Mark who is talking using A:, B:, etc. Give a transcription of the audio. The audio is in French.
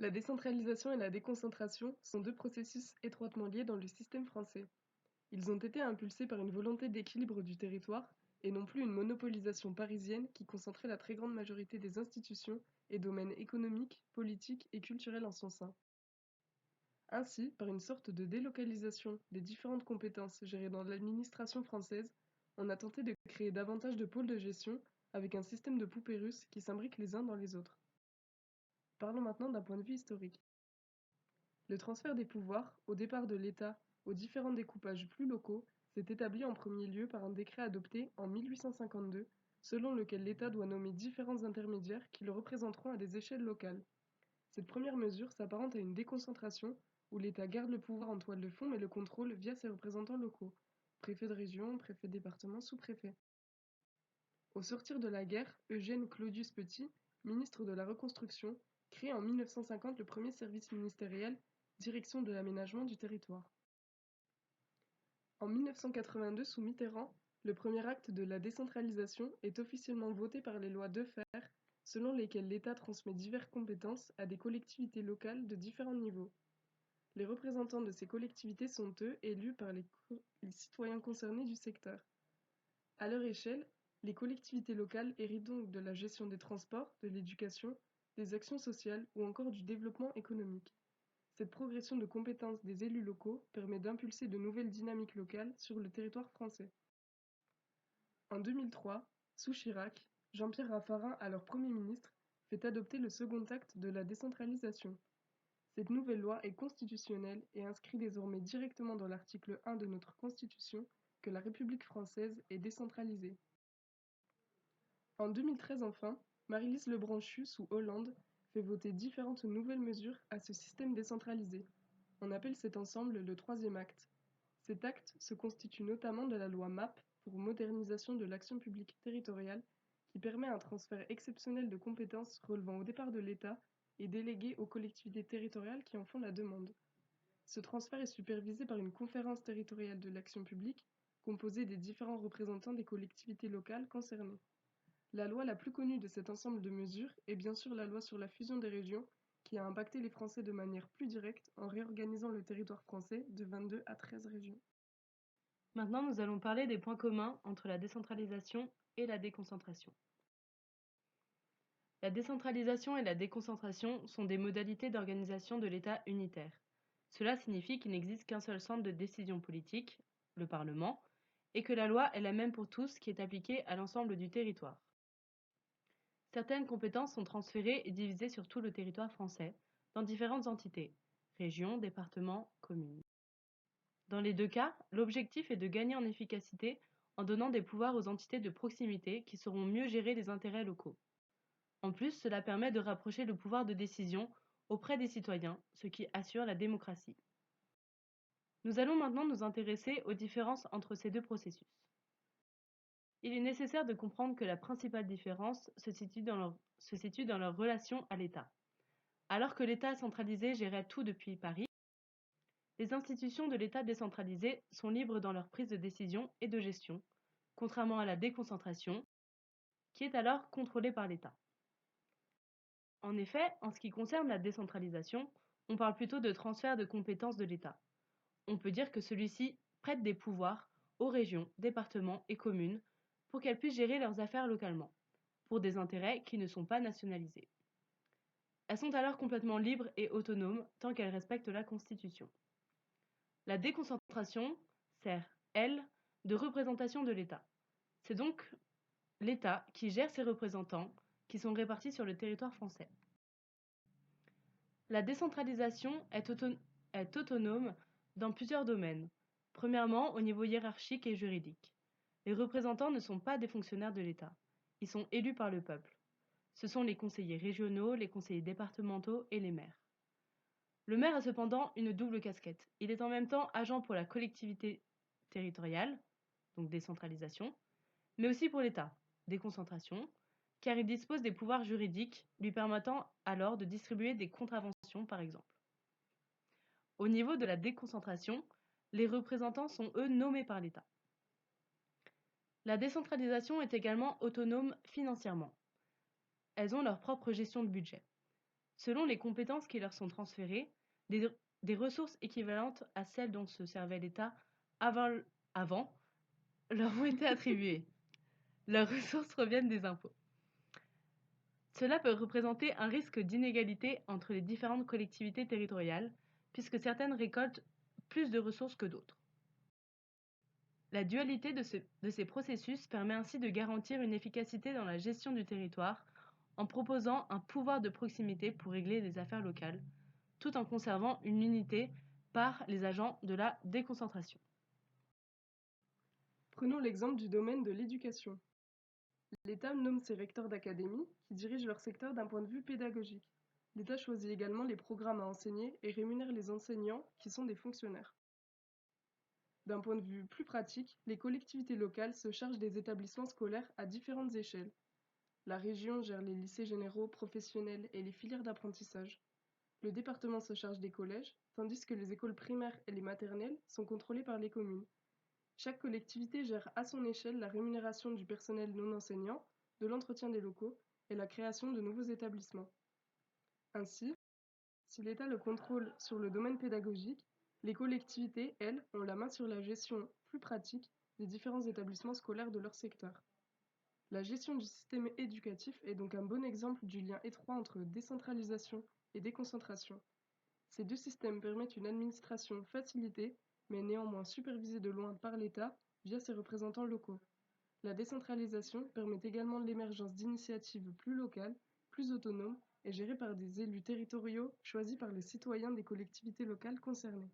A: La décentralisation et la déconcentration sont deux processus étroitement liés dans le système français. Ils ont été impulsés par une volonté d'équilibre du territoire et non plus une monopolisation parisienne qui concentrait la très grande majorité des institutions et domaines économiques, politiques et culturels en son sein. Ainsi, par une sorte de délocalisation des différentes compétences gérées dans l'administration française, on a tenté de créer davantage de pôles de gestion avec un système de poupées russes qui s'imbriquent les uns dans les autres. Parlons maintenant d'un point de vue historique. Le transfert des pouvoirs, au départ de l'État, aux différents découpages plus locaux, s'est établi en premier lieu par un décret adopté en 1852, selon lequel l'État doit nommer différents intermédiaires qui le représenteront à des échelles locales. Cette première mesure s'apparente à une déconcentration, où l'État garde le pouvoir en toile de fond mais le contrôle via ses représentants locaux, préfet de région, préfet de département, sous-préfet. Au sortir de la guerre, Eugène Claudius Petit, ministre de la Reconstruction, crée en 1950 le premier service ministériel, Direction de l'aménagement du territoire. En 1982, sous Mitterrand, le premier acte de la décentralisation est officiellement voté par les lois Defferre, selon lesquelles l'État transmet diverses compétences à des collectivités locales de différents niveaux. Les représentants de ces collectivités sont eux élus par les citoyens concernés du secteur. À leur échelle, les collectivités locales héritent donc de la gestion des transports, de l'éducation, des actions sociales ou encore du développement économique. Cette progression de compétences des élus locaux permet d'impulser de nouvelles dynamiques locales sur le territoire français. En 2003, sous Chirac, Jean-Pierre Raffarin, alors Premier ministre, fait adopter le second acte de la décentralisation. Cette nouvelle loi est constitutionnelle et inscrit désormais directement dans l'article 1 de notre Constitution que la République française est décentralisée. En 2013 enfin, Marylis Lebranchu, sous Hollande, fait voter différentes nouvelles mesures à ce système décentralisé. On appelle cet ensemble le troisième acte. Cet acte se constitue notamment de la loi MAP pour modernisation de l'action publique territoriale qui permet un transfert exceptionnel de compétences relevant au départ de l'État et déléguées aux collectivités territoriales qui en font la demande. Ce transfert est supervisé par une conférence territoriale de l'action publique composée des différents représentants des collectivités locales concernées. La loi la plus connue de cet ensemble de mesures est bien sûr la loi sur la fusion des régions, qui a impacté les Français de manière plus directe en réorganisant le territoire français de 22 à 13 régions.
B: Maintenant, nous allons parler des points communs entre la décentralisation et la déconcentration. La décentralisation et la déconcentration sont des modalités d'organisation de l'État unitaire. Cela signifie qu'il n'existe qu'un seul centre de décision politique, le Parlement, et que la loi est la même pour tous qui est appliquée à l'ensemble du territoire. Certaines compétences sont transférées et divisées sur tout le territoire français, dans différentes entités, régions, départements, communes. Dans les deux cas, l'objectif est de gagner en efficacité en donnant des pouvoirs aux entités de proximité qui sauront mieux gérer les intérêts locaux. En plus, cela permet de rapprocher le pouvoir de décision auprès des citoyens, ce qui assure la démocratie. Nous allons maintenant nous intéresser aux différences entre ces deux processus. Il est nécessaire de comprendre que la principale différence se situe dans leur relation à l'État. Alors que l'État centralisé gérait tout depuis Paris, les institutions de l'État décentralisé sont libres dans leur prise de décision et de gestion, contrairement à la déconcentration, qui est alors contrôlée par l'État. En effet, en ce qui concerne la décentralisation, on parle plutôt de transfert de compétences de l'État. On peut dire que celui-ci prête des pouvoirs aux régions, départements et communes pour qu'elles puissent gérer leurs affaires localement, pour des intérêts qui ne sont pas nationalisés. Elles sont alors complètement libres et autonomes tant qu'elles respectent la Constitution. La déconcentration sert, elle, de représentation de l'État. C'est donc l'État qui gère ses représentants qui sont répartis sur le territoire français. La décentralisation est autonome dans plusieurs domaines. Premièrement, au niveau hiérarchique et juridique. Les représentants ne sont pas des fonctionnaires de l'État. Ils sont élus par le peuple. Ce sont les conseillers régionaux, les conseillers départementaux et les maires. Le maire a cependant une double casquette. Il est en même temps agent pour la collectivité territoriale, donc décentralisation, mais aussi pour l'État, déconcentration, car il dispose des pouvoirs juridiques lui permettant alors de distribuer des contraventions par exemple. Au niveau de la déconcentration, les représentants sont eux nommés par l'État. La décentralisation est également autonome financièrement. Elles ont leur propre gestion de budget. selon les compétences qui leur sont transférées, des, des ressources équivalentes à celles dont se servait l'État avant, avant leur ont été attribuées. Leurs ressources reviennent des impôts. Cela peut représenter un risque d'inégalité entre les différentes collectivités territoriales, puisque certaines récoltent plus de ressources que d'autres. La dualité de ces processus permet ainsi de garantir une efficacité dans la gestion du territoire en proposant un pouvoir de proximité pour régler les affaires locales, tout en conservant une unité par les agents de la déconcentration.
A: Prenons l'exemple du domaine de l'éducation. L'État nomme ses recteurs d'académie qui dirigent leur secteur d'un point de vue pédagogique. L'État choisit également les programmes à enseigner et rémunère les enseignants qui sont des fonctionnaires. D'un point de vue plus pratique, les collectivités locales se chargent des établissements scolaires à différentes échelles. La région gère les lycées généraux, professionnels et les filières d'apprentissage. Le département se charge des collèges, tandis que les écoles primaires et les maternelles sont contrôlées par les communes. Chaque collectivité gère à son échelle la rémunération du personnel non enseignant, de l'entretien des locaux et la création de nouveaux établissements. Ainsi, si l'État le contrôle sur le domaine pédagogique, les collectivités, elles, ont la main sur la gestion plus pratique des différents établissements scolaires de leur secteur. La gestion du système éducatif est donc un bon exemple du lien étroit entre décentralisation et déconcentration. Ces deux systèmes permettent une administration facilitée, mais néanmoins supervisée de loin par l'État via ses représentants locaux. La décentralisation permet également l'émergence d'initiatives plus locales, plus autonomes et gérées par des élus territoriaux choisis par les citoyens des collectivités locales concernées.